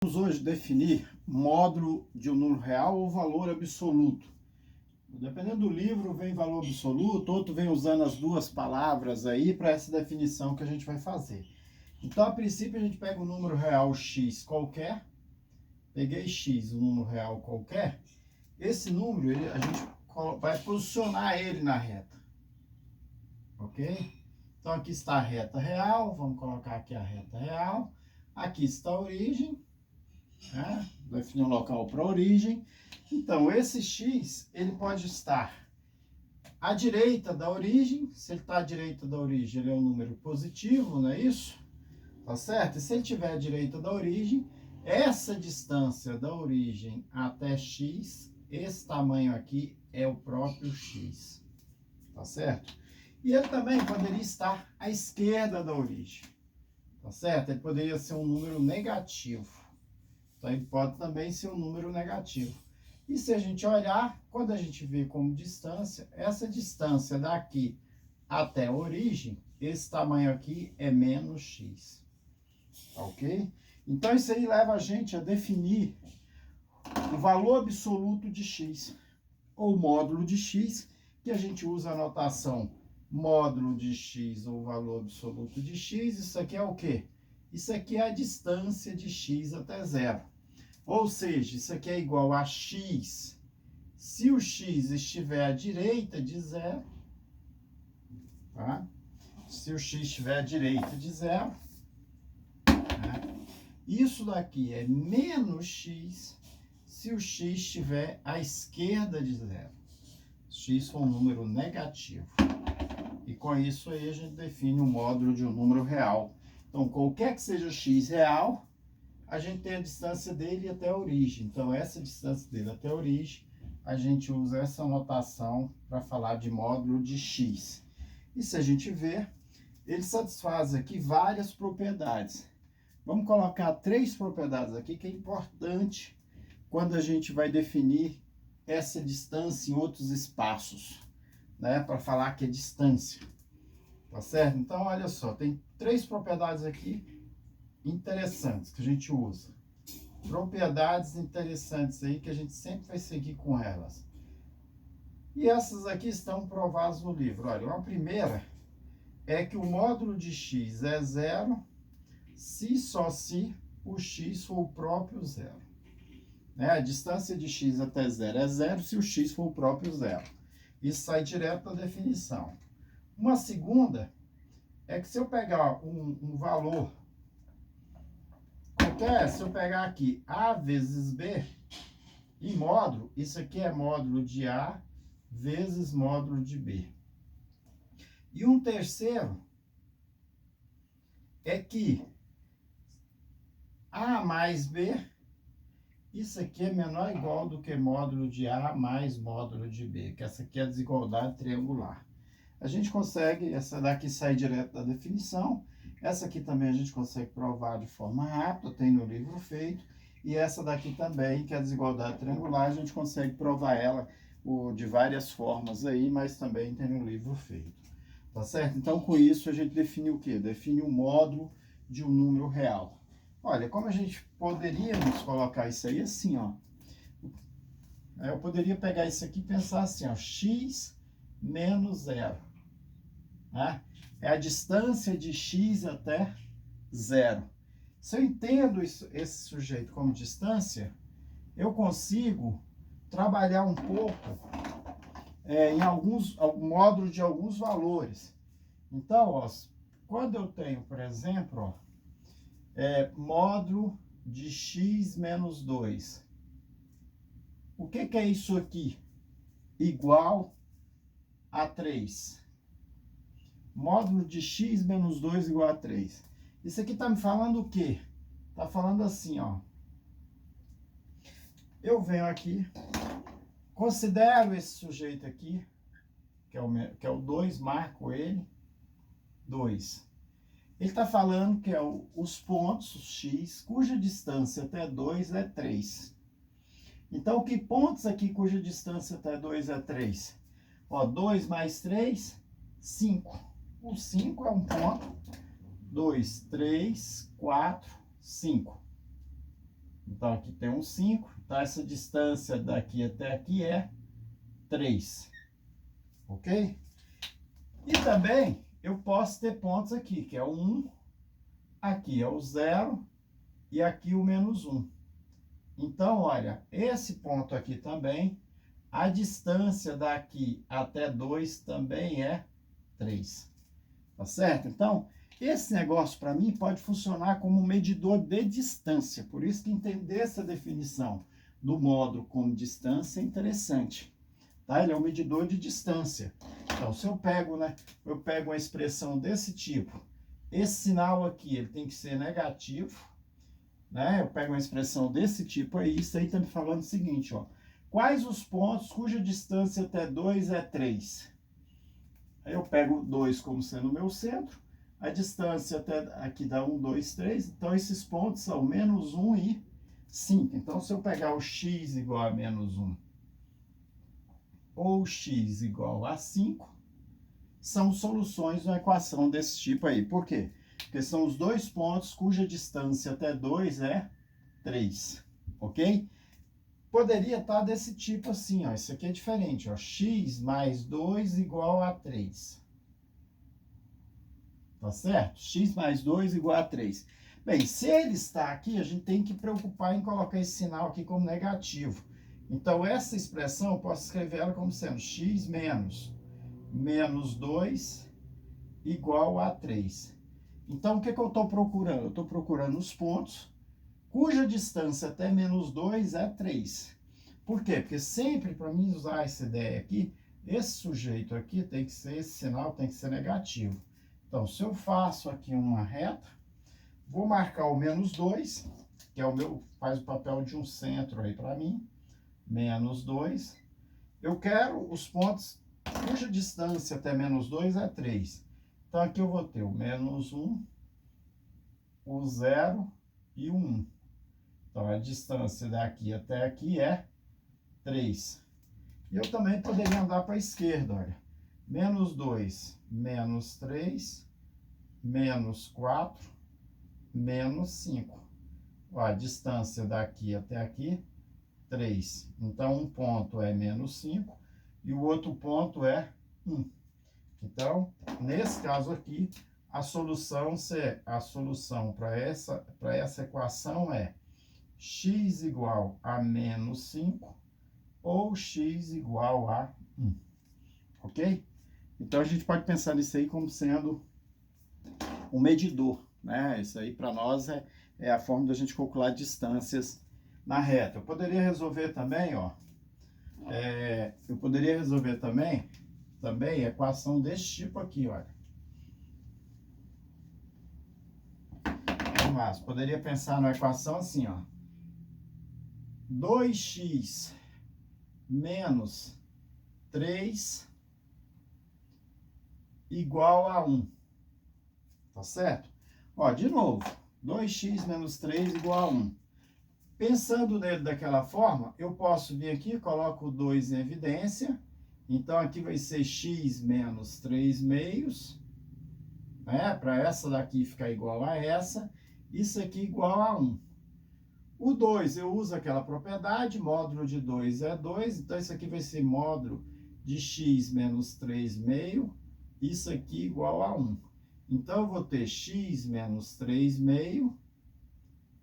Vamos hoje definir módulo de um número real ou valor absoluto. Dependendo do livro, vem valor absoluto, outro vem usando as duas palavras aí para essa definição que a gente vai fazer. Então, a princípio, a gente pega um número real x qualquer, peguei x, um número real qualquer, esse número a gente vai posicionar ele na reta, ok? Então, aqui está a reta real, vamos colocar aqui a reta real, aqui está a origem, definir um local para origem. Então, esse x, ele pode estar à direita da origem. Se ele está à direita da origem, ele é um número positivo, não é isso? Tá certo? E se ele estiver à direita da origem, essa distância da origem até x, esse tamanho aqui é o próprio x. Tá certo? E ele também poderia estar à esquerda da origem. Tá certo? Ele poderia ser um número negativo. Então, ele pode também ser um número negativo. E se a gente olhar, quando a gente vê como distância, essa distância daqui até a origem, esse tamanho aqui é menos x. Ok? Então, isso aí leva a gente a definir o valor absoluto de x, ou módulo de x, que a gente usa a notação módulo de x, ou valor absoluto de x. Isso aqui é o quê? Isso aqui é a distância de x até zero. Ou seja, isso aqui é igual a x se o x estiver à direita de zero, tá? Se o x estiver à direita de zero, tá? Isso daqui é menos x se o x estiver à esquerda de zero. X for um número negativo. E com isso aí a gente define o módulo de um número real. Então, qualquer que seja x real, a gente tem a distância dele até a origem. Então, essa distância dele até a origem, a gente usa essa notação para falar de módulo de x. E se a gente ver, ele satisfaz aqui várias propriedades. Vamos colocar 3 propriedades aqui que é importante quando a gente vai definir essa distância em outros espaços, né? Para falar que é distância. Tá certo? Então, olha só, tem 3 propriedades aqui interessantes que a gente usa. Propriedades interessantes aí que a gente sempre vai seguir com elas. E essas aqui estão provadas no livro. Olha, a primeira é que o módulo de x é zero se só se o x for o próprio zero. Né? A distância de x até zero é zero se o x for o próprio zero. Isso sai direto da definição. Uma segunda é que se eu pegar um valor qualquer, se eu pegar aqui a vezes b, em módulo, isso aqui é módulo de a vezes módulo de b. E um terceiro é que a mais b, isso aqui é menor ou igual do que módulo de a mais módulo de b, que essa aqui é a desigualdade triangular. A gente consegue, essa daqui sai direto da definição, essa aqui também a gente consegue provar de forma rápida, tem no livro feito, e essa daqui também, que é a desigualdade triangular, a gente consegue provar ela de várias formas aí, mas também tem no livro feito. Tá certo? Então, com isso, a gente define o quê? Define o módulo de um número real. Olha, como a gente poderíamos colocar isso aí assim, ó. Eu poderia pegar isso aqui e pensar assim, ó, x menos zero. Né? É a distância de x até zero. Se eu entendo esse sujeito como distância, eu consigo trabalhar um pouco em alguns módulos de alguns valores. Então, ó, quando eu tenho, por exemplo, ó, módulo de x menos 2. O que é isso aqui? Igual a 3. Módulo de x menos 2 igual a 3. Isso aqui está me falando o quê? Está falando assim, ó. Eu venho aqui, considero esse sujeito aqui, que é o 2, marco ele, 2. Ele está falando que é os pontos x, cuja distância até 2 é 3. Então, que pontos aqui cuja distância até 2 é 3? Ó, 2 mais 3, 5. O 5 é um ponto. 2, 3, 4, 5. Então, aqui tem um 5. Então, essa distância daqui até aqui é 3. Ok? E também eu posso ter pontos aqui, que é o 1, aqui é o 0 e aqui o menos 1. Então, olha, esse ponto aqui também, a distância daqui até 2 também é 3. Tá certo? Então, esse negócio para mim pode funcionar como um medidor de distância. Por isso que entender essa definição do módulo como distância é interessante. Tá? Ele é um medidor de distância. Então, se eu pego, né, eu pego uma expressão desse tipo, esse sinal aqui ele tem que ser negativo, né? Eu pego uma expressão desse tipo aí, isso aí está me falando o seguinte, ó. Quais os pontos cuja distância até 2 é 3? Aí eu pego 2 como sendo o meu centro, a distância até aqui dá 1, 2, 3, então esses pontos são menos 1 e 5. Então, se eu pegar o x igual a menos 1 ou x igual a 5, são soluções de uma equação desse tipo aí. Por quê? Porque são os dois pontos cuja distância até 2 é 3, ok? Poderia estar desse tipo assim, ó. Isso aqui é diferente, ó. X mais 2 igual a 3. Tá certo? X mais 2 igual a 3. Bem, se ele está aqui, a gente tem que preocupar em colocar esse sinal aqui como negativo. Então, essa expressão, eu posso escrever ela como sendo x menos 2 igual a 3. Então, o que eu estou procurando? Eu estou procurando os pontos cuja distância até menos 2 é 3. Por quê? Porque sempre, para mim usar essa ideia aqui, esse sujeito aqui tem que ser, esse sinal tem que ser negativo. Então, se eu faço aqui uma reta, vou marcar o menos 2, que é o meu, faz o papel de um centro aí para mim, menos 2. Eu quero os pontos cuja distância até menos 2 é 3. Então, aqui eu vou ter o menos 1, o 0 e o 1. Então, a distância daqui até aqui é 3. E eu também poderia andar para a esquerda, olha. Menos 2, menos 3, menos 4, menos 5. Ó, a distância daqui até aqui, 3. Então, um ponto é menos 5 e o outro ponto é 1. Então, nesse caso aqui, a solução para essa equação é x igual a menos 5 ou x igual a 1. Ok? Então, a gente pode pensar nisso aí como sendo um medidor, né? Isso aí, para nós, é a forma da gente calcular distâncias na reta. Eu poderia resolver também, ó, também equação desse tipo aqui, olha. Mas poderia pensar na equação assim, ó. 2x menos 3 igual a 1. Tá certo? Ó, de novo, 2x menos 3 igual a 1. Pensando nele daquela forma, eu posso vir aqui, coloco o 2 em evidência. Então, aqui vai ser x menos 3 meios, né? Para essa daqui ficar igual a essa. Isso aqui igual a 1. O 2, eu uso aquela propriedade, módulo de 2 é 2. Então, isso aqui vai ser módulo de x menos 3 meio. Isso aqui igual a 1. Então, eu vou ter x menos 3 meio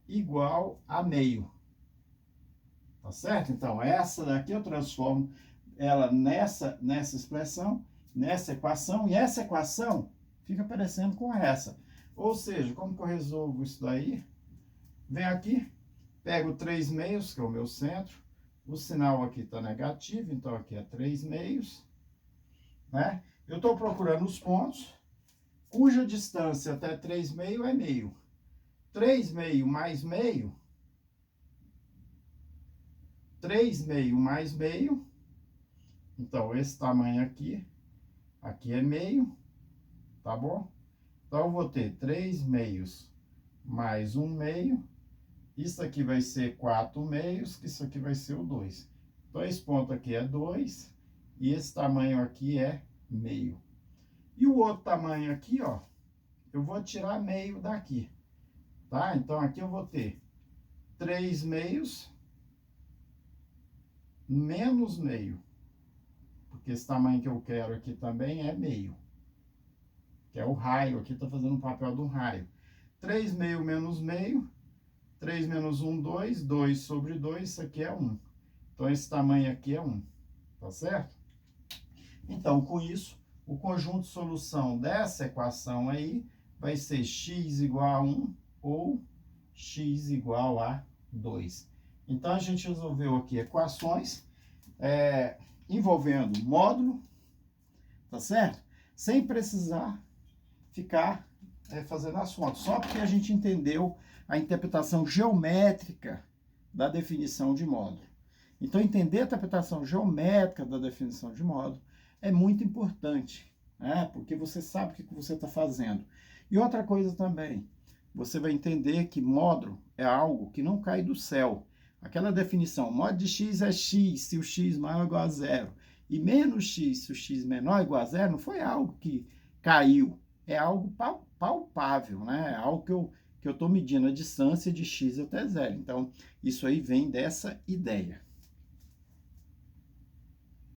igual a meio. Tá certo? Então, essa daqui eu transformo ela nessa expressão, nessa equação, e essa equação fica parecendo com essa. Ou seja, como que eu resolvo isso daí? Venho aqui, pego 3 meios, que é o meu centro, o sinal aqui está negativo, então aqui é 3 meios, né? Eu estou procurando os pontos, cuja distância até 3 meio é meio. 3 meio mais meio, 3 meio mais meio, então esse tamanho aqui é meio, tá bom? Então eu vou ter 3 meios mais 1 meio, isso aqui vai ser 4 meios, que isso aqui vai ser o 2. Então esse ponto aqui é 2, e esse tamanho aqui é meio. E o outro tamanho aqui, ó, eu vou tirar meio daqui, tá? Então aqui eu vou ter 3 meios menos meio. Porque esse tamanho que eu quero aqui também é meio. Que é o raio, aqui está fazendo o papel do raio. 3 meio menos meio. 3 menos 1, 2. 2 sobre 2, isso aqui é 1. Então, esse tamanho aqui é 1. Tá certo? Então, com isso, o conjunto de solução dessa equação aí vai ser x igual a 1 ou x igual a 2. Então, a gente resolveu aqui equações envolvendo módulo, tá certo? Sem precisar ficar fazendo as contas, só porque a gente entendeu a interpretação geométrica da definição de módulo. Então, entender a interpretação geométrica da definição de módulo é muito importante, né? Porque você sabe o que você está fazendo. E outra coisa também, você vai entender que módulo é algo que não cai do céu. Aquela definição, módulo de x é x, se o x maior ou igual a zero, e menos x, se o x menor ou igual a zero, não foi algo que caiu, é algo palpável, né? É algo que eu estou medindo a distância de x até zero. Então, isso aí vem dessa ideia.